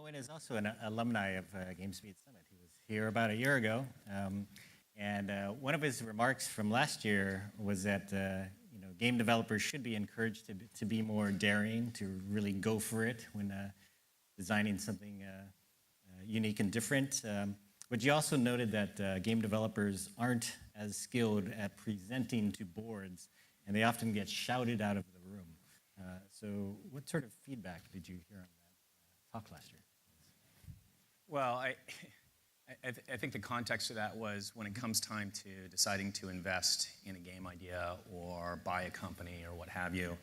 Owen is also an alumni of GamesBeat Summit. He was here about a year ago, and one of his remarks from last year was that game developers should be encouraged to be more daring, to really go for it when designing something unique and different. But you also noted that game developers aren't as skilled at presenting to boards, and they often get shouted out of the room. So what sort of feedback did you hear on that talk last year? Well, I think the context of that was when it comes time to deciding to invest in a game idea or buy a company or what have you,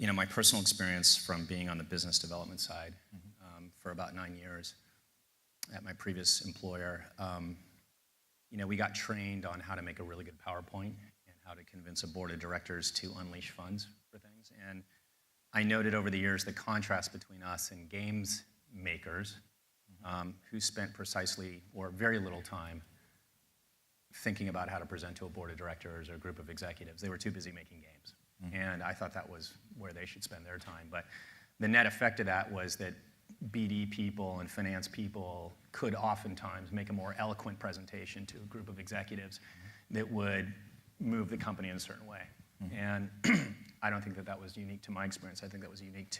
my personal experience from being on the business development side for about 9 years at my previous employer, we got trained on how to make a really good PowerPoint and how to convince a board of directors to unleash funds for things. And I noted over the years the contrast between us and games makers who spent precisely or very little time thinking about how to present to a board of directors or a group of executives. They were too busy making games. And I thought that was where they should spend their time. But the net effect of that was that BD people and finance people could oftentimes make a more eloquent presentation to a group of executives that would move the company in a certain way. And I don't think that was unique to my experience. I think that was unique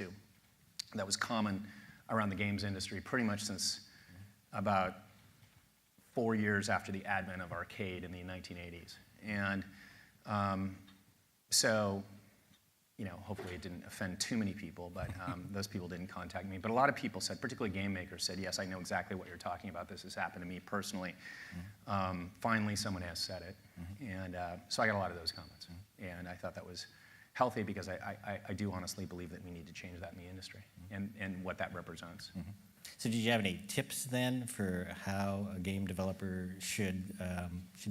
that was common around the games industry pretty much since about 4 years after the advent of arcade in the 1980s. And so, hopefully it didn't offend too many people, but those people didn't contact me. But a lot of people said, particularly game makers, said, yes, I know exactly what you're talking about. This has happened to me personally. Finally, someone has said it. And so I got a lot of those comments. And I thought that was healthy because I do honestly believe that we need to change that in the industry and what that represents. So did you have any tips then for how a game developer should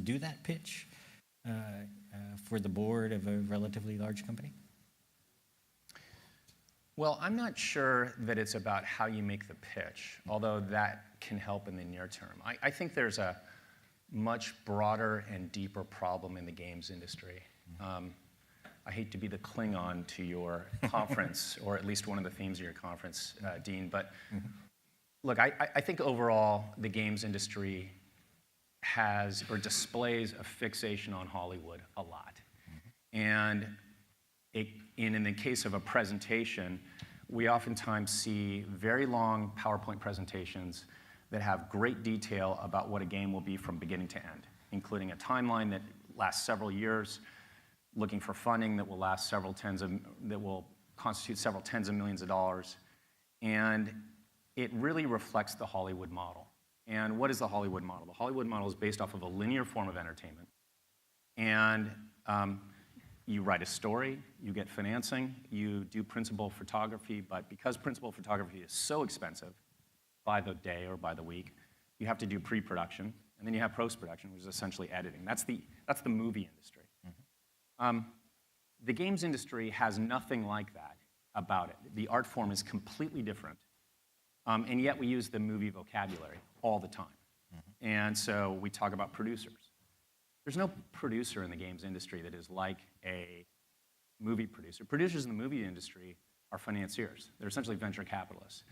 do that pitch for the board of a relatively large company? Well, I'm not sure that it's about how you make the pitch, although that can help in the near term. I think there's a much broader and deeper problem in the games industry. I hate to be the Klingon to your conference, or at least one of the themes of your conference, Dean, but look, I think overall the games industry has or displays a fixation on Hollywood a lot. And in the case of a presentation, we oftentimes see very long PowerPoint presentations that have great detail about what a game will be from beginning to end, including a timeline that lasts several years, looking for funding that will last that will constitute several tens of millions of dollars. And it really reflects the Hollywood model. And what is the Hollywood model? The Hollywood model is based off of a linear form of entertainment. And you write a story, you get financing, you do principal photography, but because principal photography is so expensive by the day or by the week, you have to do pre-production, and then you have post-production, which is essentially editing. That's the movie industry. The games industry has nothing like that about it. The art form is completely different, and yet we use the movie vocabulary all the time. And so we talk about producers. There's no producer in the games industry that is like a movie producer. Producers in the movie industry are financiers. They're essentially venture capitalists.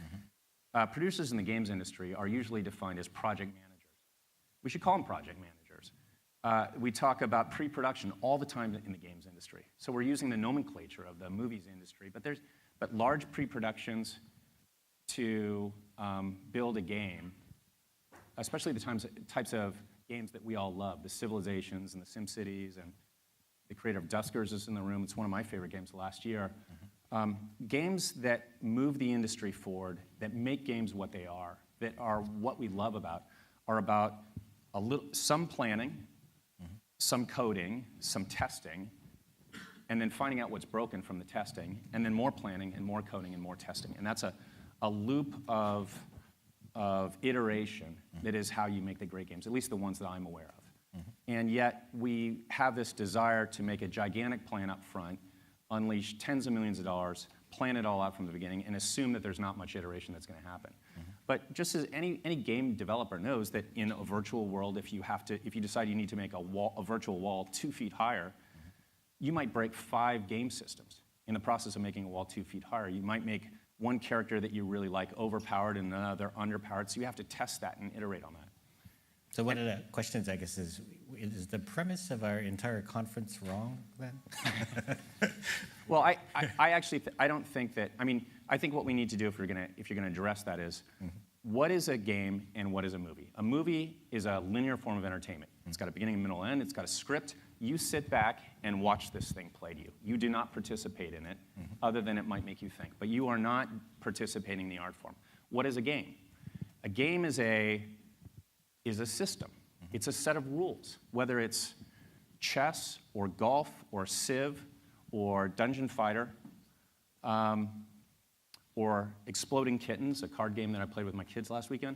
Producers in the games industry are usually defined as project managers. We should call them project managers. We talk about pre-production all the time in the games industry. So we're using the nomenclature of the movies industry, but large pre-productions to build a game, especially the types of games that we all love, the Civilizations and the SimCities, and the creator of Duskers is in the room. It's one of my favorite games last year. Games that move the industry forward, that make games what they are, that are what we love about, are about some planning, some coding, some testing, and then finding out what's broken from the testing, and then more planning and more coding and more testing. And that's a loop of iteration that is how you make the great games, at least the ones that I'm aware of. And yet we have this desire to make a gigantic plan up front, unleash tens of millions of dollars, plan it all out from the beginning, and assume that there's not much iteration that's going to happen. But just as any game developer knows that in a virtual world, if you decide you need to make a virtual wall 2 feet higher, you might break 5 game systems in the process of making a wall 2 feet higher. You might make one character that you really like overpowered and another underpowered, so you have to test that and iterate on that. So one of the questions, I guess, is the premise of our entire conference wrong then? Well, I actually I don't think that. I mean, I think what we need to do if you're gonna address that is, what is a game and what is a movie? A movie is a linear form of entertainment. It's got a beginning, middle, end. It's got a script. You sit back and watch this thing play to you. You do not participate in it, other than it might make you think. But you are not participating in the art form. What is a game? A game is a system. It's a set of rules, whether it's chess or golf or Civ or Dungeon Fighter or Exploding Kittens, a card game that I played with my kids last weekend.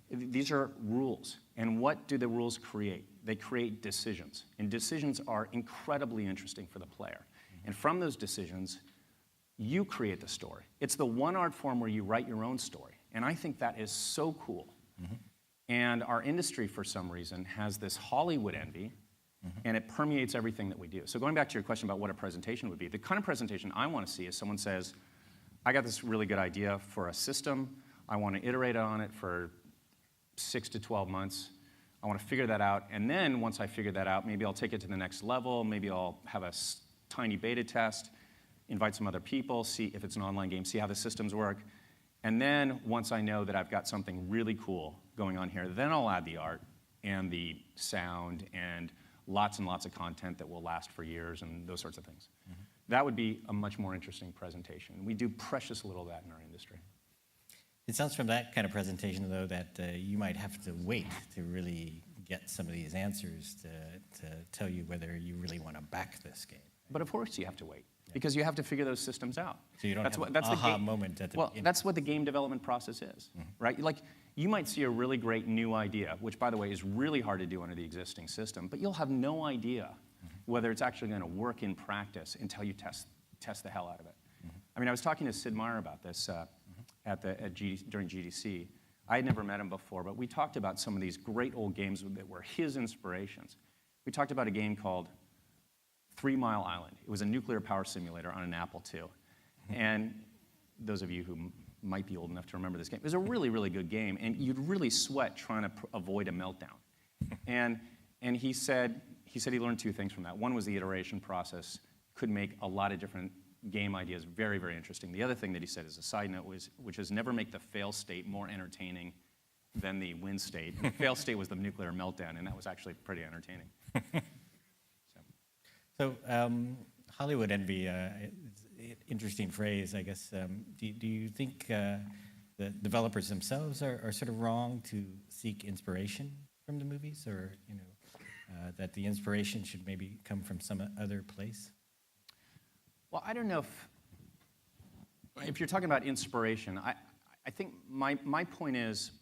These are rules. And what do the rules create? They create decisions. And decisions are incredibly interesting for the player. And from those decisions, you create the story. It's the one art form where you write your own story. And I think that is so cool. And our industry, for some reason, has this Hollywood envy, and it permeates everything that we do. So going back to your question about what a presentation would be, the kind of presentation I want to see is someone says, I got this really good idea for a system. I want to iterate on it for 6 to 12 months. I want to figure that out. And then once I figure that out, maybe I'll take it to the next level. Maybe I'll have a tiny beta test, invite some other people, see if it's an online game, see how the systems work. And then once I know that I've got something really cool going on here, then I'll add the art and the sound and lots and lots of content that will last for years and those sorts of things. That would be a much more interesting presentation. We do precious little of that in our industry. It sounds from that kind of presentation, though, that you might have to wait to really get some of these answers to tell you whether you really want to back this game. But of course you have to wait, because you have to figure those systems out. So you don't have an aha moment at the beginning. That's what the game development process is, right? Like, you might see a really great new idea, which, by the way, is really hard to do under the existing system, but you'll have no idea whether it's actually going to work in practice until you test the hell out of it. I mean, I was talking to Sid Meier about this during GDC. I had never met him before, but we talked about some of these great old games that were his inspirations. We talked about a game called 3 Mile Island. It was a nuclear power simulator on an Apple II. And those of you who might be old enough to remember this game, it was a really, really good game, and you'd really sweat trying to avoid a meltdown. And he said he learned 2 things from that. One was the iteration process could make a lot of different game ideas very, very interesting. The other thing that he said as a side note which is never make the fail state more entertaining than the win state. And the fail state was the nuclear meltdown, and that was actually pretty entertaining. So Hollywood envy, interesting phrase, I guess. Do you think the developers themselves are sort of wrong to seek inspiration from the movies, or that the inspiration should maybe come from some other place? Well, I don't know if you're talking about inspiration. I think my point is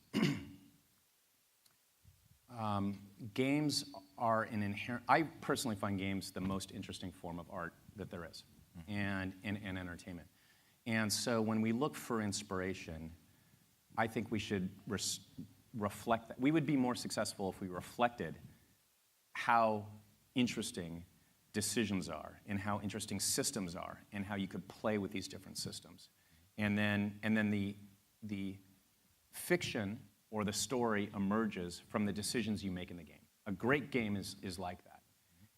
games are an inherent. I personally find games the most interesting form of art that there is, and entertainment. And so when we look for inspiration, I think we should reflect that. We would be more successful if we reflected how interesting decisions are, and how interesting systems are, and how you could play with these different systems. And then the fiction or the story emerges from the decisions you make in the game. A great game is like that.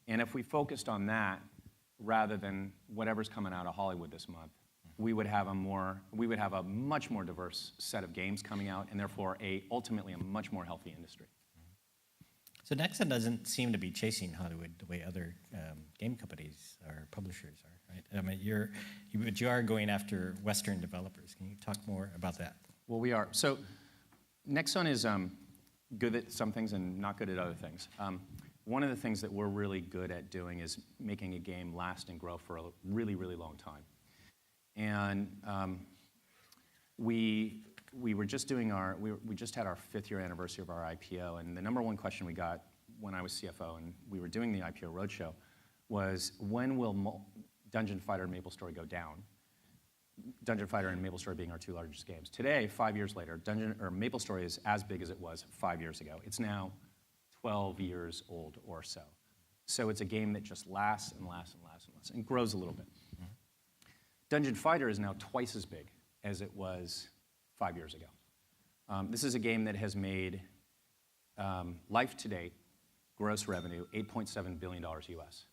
And if we focused on that rather than whatever's coming out of Hollywood this month, we would have a much more diverse set of games coming out, and therefore ultimately a much more healthy industry. So Nexon doesn't seem to be chasing Hollywood the way other game companies or publishers are, right? I mean, but you are going after Western developers. Can you talk more about that? Well, we are. So Nexon is good at some things and not good at other things. One of the things that we're really good at doing is making a game last and grow for a really, really long time. And we just had our 5th year anniversary of our IPO, and the number one question we got when I was CFO and we were doing the IPO roadshow was, when will Dungeon Fighter and MapleStory go down? Dungeon Fighter and MapleStory being our 2 largest games. Today, 5 years later, MapleStory is as big as it was 5 years ago. It's now 12 years old or so. So it's a game that just lasts and lasts and lasts and lasts and grows a little bit. Dungeon Fighter is now twice as big as it was 5 years ago. This is a game that has made life to date gross revenue $8.7 billion US.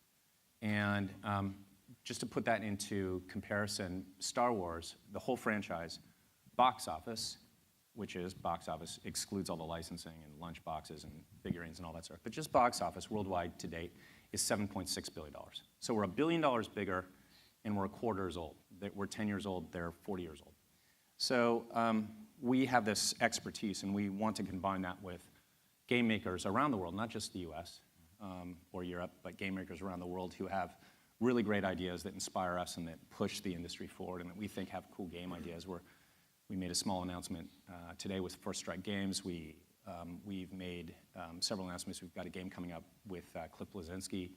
And just to put that into comparison, Star Wars, the whole franchise, box office, which is box office excludes all the licensing and lunch boxes and figurines and all that stuff, but just box office worldwide to date is $7.6 billion. So we're $1 billion bigger, and we're a quarter years old. We're 10 years old, they're 40 years old. So we have this expertise, and we want to combine that with game makers around the world, not just the US or Europe, but game makers around the world who have really great ideas that inspire us and that push the industry forward and that we think have cool game ideas. We made a small announcement today with First Strike Games. We've made several announcements. We've got a game coming up with Cliff Bleszinski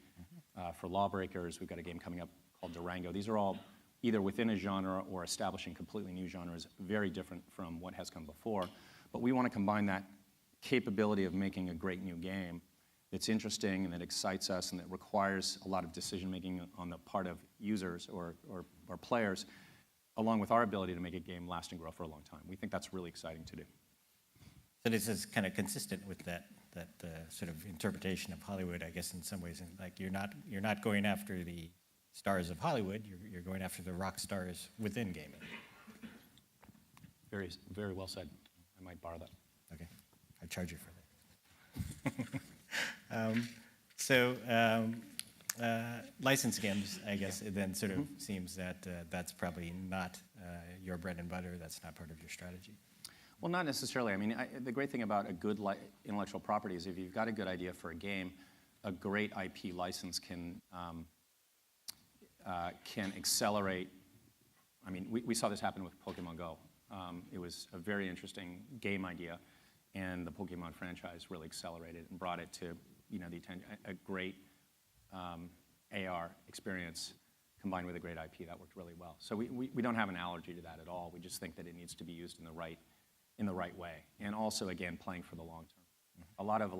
for Lawbreakers. We've got a game coming up called Durango. These are all either within a genre or establishing completely new genres, very different from what has come before. But we want to combine that capability of making a great new game that's interesting and that excites us and that requires a lot of decision-making on the part of users or players, along with our ability to make a game last and grow for a long time. We think that's really exciting to do. So this is kind of consistent with that sort of interpretation of Hollywood, I guess, in some ways. And like you're not going after the stars of Hollywood. You're going after the rock stars within gaming. Very, very well said. I might borrow that. Okay, I charge you for that. License games, I guess, it then sort of seems that that's probably not your bread and butter. That's not part of your strategy. Well, not necessarily. I mean, the great thing about a good intellectual property is if you've got a good idea for a game, a great IP license can accelerate. I mean, we saw this happen with Pokemon Go. It was a very interesting game idea, and the Pokemon franchise really accelerated and brought it to the attention. A great AR experience combined with a great IP that worked really well. So we don't have an allergy to that at all. We just think that it needs to be used in the right way, and also again playing for the long term. A lot of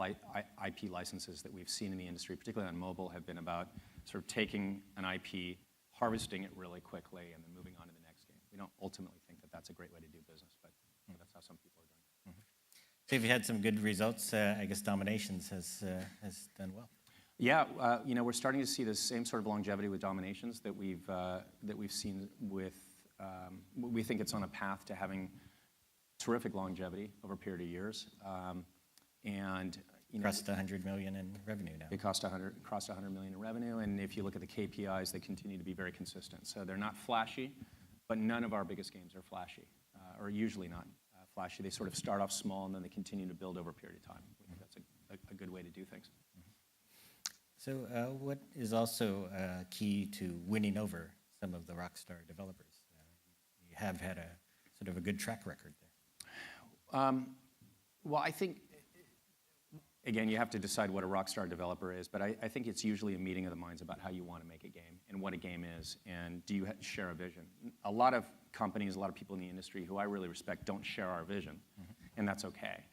IP licenses that we've seen in the industry, particularly on mobile, have been about sort of taking an IP, harvesting it really quickly, and then moving on to the next game. We don't ultimately think that that's a great way to do business, but that's how some people are doing it. So if you had some good results, I guess Dominations has done well. Yeah, we're starting to see the same sort of longevity with Dominations that we've seen with. We think it's on a path to having terrific longevity over a period of years, and crossed 100 million in revenue now. It crossed 100 million in revenue, and if you look at the KPIs, they continue to be very consistent. So they're not flashy, but none of our biggest games are flashy, or usually not flashy. They sort of start off small and then they continue to build over a period of time. We think that's a good way to do things. So what is also key to winning over some of the Rockstar developers? You have had a sort of a good track record there. Well, I think, again, you have to decide what a Rockstar developer is, but I think it's usually a meeting of the minds about how you want to make a game and what a game is, and do you share a vision? A lot of companies, a lot of people in the industry who I really respect don't share our vision, and that's okay.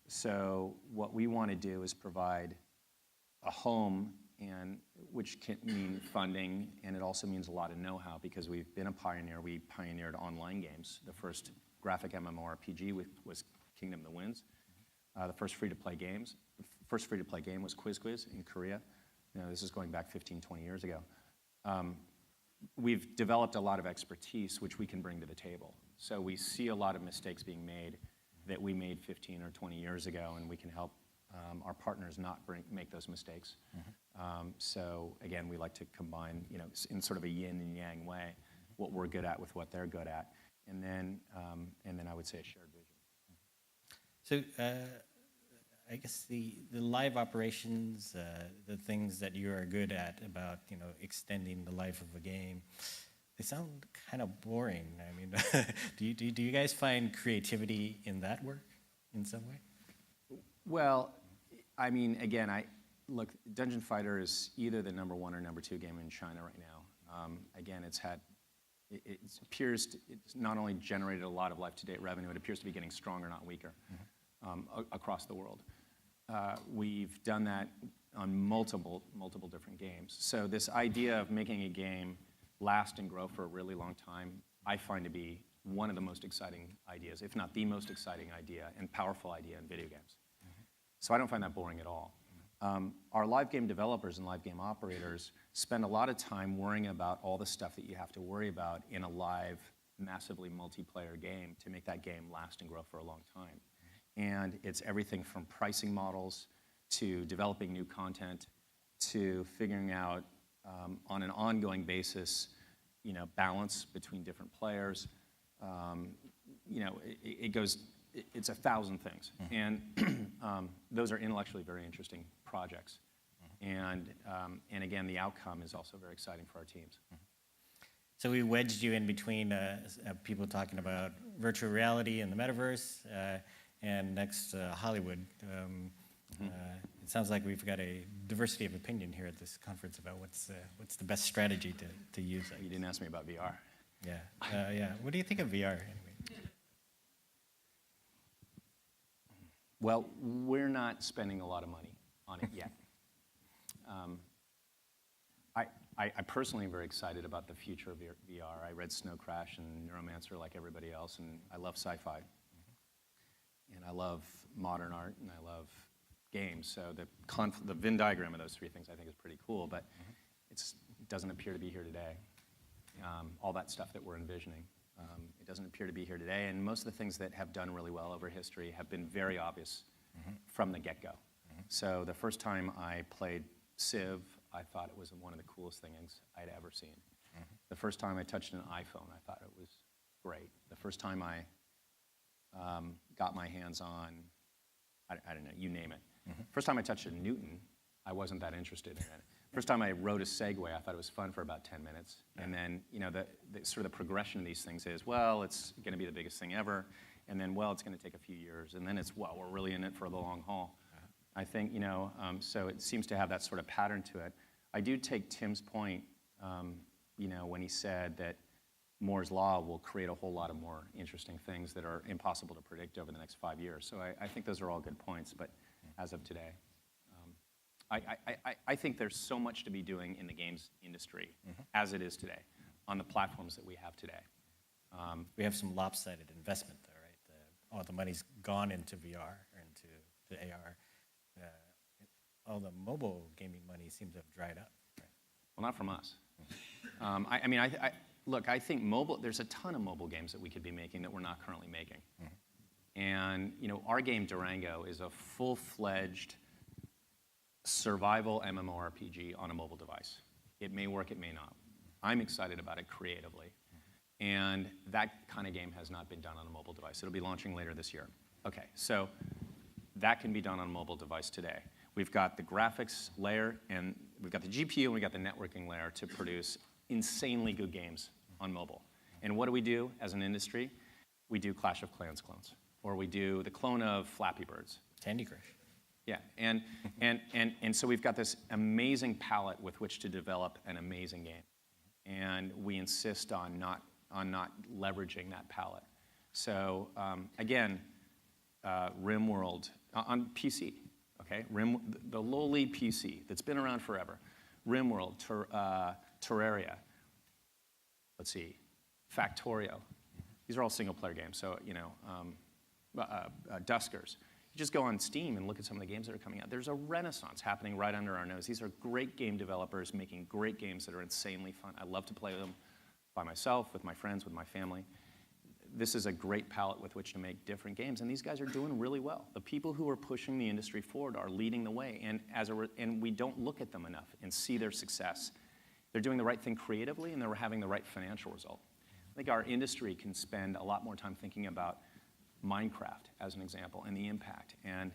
So what we want to do is provide a home, and which can mean funding, and it also means a lot of know-how because we've been a pioneer. We pioneered online games. The first graphic MMORPG was Kingdom of the Winds. The first free-to-play game was Quiz in Korea. This is going back 15, 20 years ago. We've developed a lot of expertise which we can bring to the table. So we see a lot of mistakes being made that we made 15 or 20 years ago, and we can help our partners not make those mistakes. So again, we like to combine, in sort of a yin and yang way, what we're good at with what they're good at, and then I would say a shared vision. So I guess the live operations, the things that you are good at about extending the life of a game, they sound kind of boring. I mean, do you guys find creativity in that work in some way? Well, I mean, again, look, Dungeon Fighter is either the #1 or #2 game in China right now. Again, it's not only generated a lot of life-to-date revenue, it appears to be getting stronger, not weaker, across the world. We've done that on multiple different games. So this idea of making a game last and grow for a really long time I find to be one of the most exciting ideas, if not the most exciting idea and powerful idea in video games. So I don't find that boring at all. Our live game developers and live game operators spend a lot of time worrying about all the stuff that you have to worry about in a live, massively multiplayer game to make that game last and grow for a long time. And it's everything from pricing models to developing new content to figuring out on an ongoing basis, balance between different players. It's 1,000 things. And those are intellectually very interesting projects. And again, the outcome is also very exciting for our teams. So we wedged you in between people talking about virtual reality and the metaverse, and next Hollywood. It sounds like we've got a diversity of opinion here at this conference about what's the best strategy to use. You didn't ask me about VR. Yeah. What do you think of VR anyway? Well, we're not spending a lot of money on it yet. I personally am very excited about the future of VR. I read Snow Crash and Neuromancer like everybody else, and I love sci-fi. And I love modern art, and I love games. So the Venn diagram of those three things I think is pretty cool, but it doesn't appear to be here today. All that stuff that we're envisioning. It doesn't appear to be here today, and most of the things that have done really well over history have been very obvious from the get-go. So the first time I played Civ, I thought it was one of the coolest things I'd ever seen. The first time I touched an iPhone, I thought it was great. The first time I got my hands on, I don't know, you name it. First time I touched a Newton, I wasn't that interested in it. First time I rode a Segway, I thought it was fun for about 10 minutes. And then, the sort of the progression of these things is, well, it's going to be the biggest thing ever. And then, well, it's going to take a few years. And then it's, well, we're really in it for the long haul. I think, so it seems to have that sort of pattern to it. I do take Tim's point, when he said that Moore's Law will create a whole lot of more interesting things that are impossible to predict over the next 5 years. So I think those are all good points, but as of today. I think there's so much to be doing in the games industry as it is today on the platforms that we have today. We have some lopsided investment though, right? All the money's gone into VR or into AR. All the mobile gaming money seems to have dried up. Right? Well, not from us. Look, I think there's a ton of mobile games that we could be making that we're not currently making. And our game Durango is a full-fledged survival MMORPG on a mobile device. It may work, it may not. I'm excited about it creatively. And that kind of game has not been done on a mobile device. It'll be launching later this year. Okay, so that can be done on a mobile device today. We've got the graphics layer, and we've got the GPU, and we've got the networking layer to produce insanely good games on mobile. And what do we do as an industry? We do Clash of Clans clones, or we do the clone of Flappy Birds. Candy Crush. Yeah, and so we've got this amazing palette with which to develop an amazing game, and we insist on not leveraging that palette. So again, RimWorld on PC, okay, the lowly PC that's been around forever, RimWorld, Terraria, let's see, Factorio. These are all single-player games. So Duskers. You just go on Steam and look at some of the games that are coming out. There's a renaissance happening right under our nose. These are great game developers making great games that are insanely fun. I love to play them by myself, with my friends, with my family. This is a great palette with which to make different games, and these guys are doing really well. The people who are pushing the industry forward are leading the way, and we don't look at them enough and see their success. They're doing the right thing creatively, and they're having the right financial result. I think our industry can spend a lot more time thinking about Minecraft, as an example, and the impact, and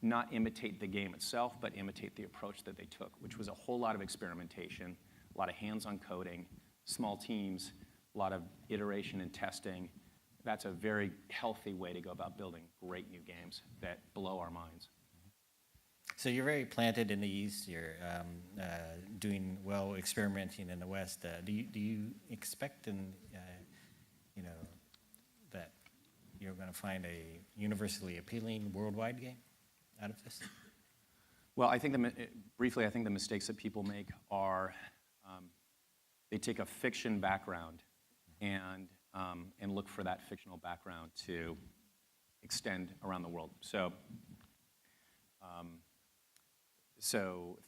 not imitate the game itself, but imitate the approach that they took, which was a whole lot of experimentation, a lot of hands-on coding, small teams, a lot of iteration and testing. That's a very healthy way to go about building great new games that blow our minds. So you're very planted in the East. You're doing well, experimenting in the West. Do you expect that you're going to find a universally appealing worldwide game out of this? Well, I think briefly, I think the mistakes that people make are they take a fiction background and and look for that fictional background to extend around the world. So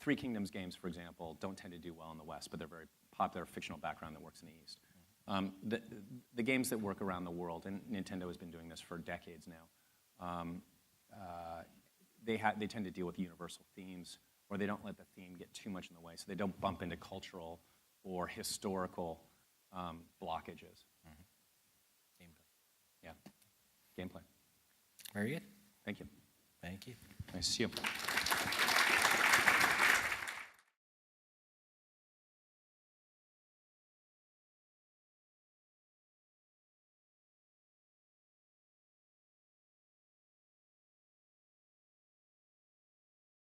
Three Kingdoms games, for example, don't tend to do well in the West, but they're very popular fictional background that works in the East. The games that work around the world, and Nintendo has been doing this for decades now, they tend to deal with universal themes, or they don't let the theme get too much in the way, so they don't bump into cultural or historical blockages. Gameplay. Yeah, gameplay. Very good. Thank you. Thank you. Nice to see you.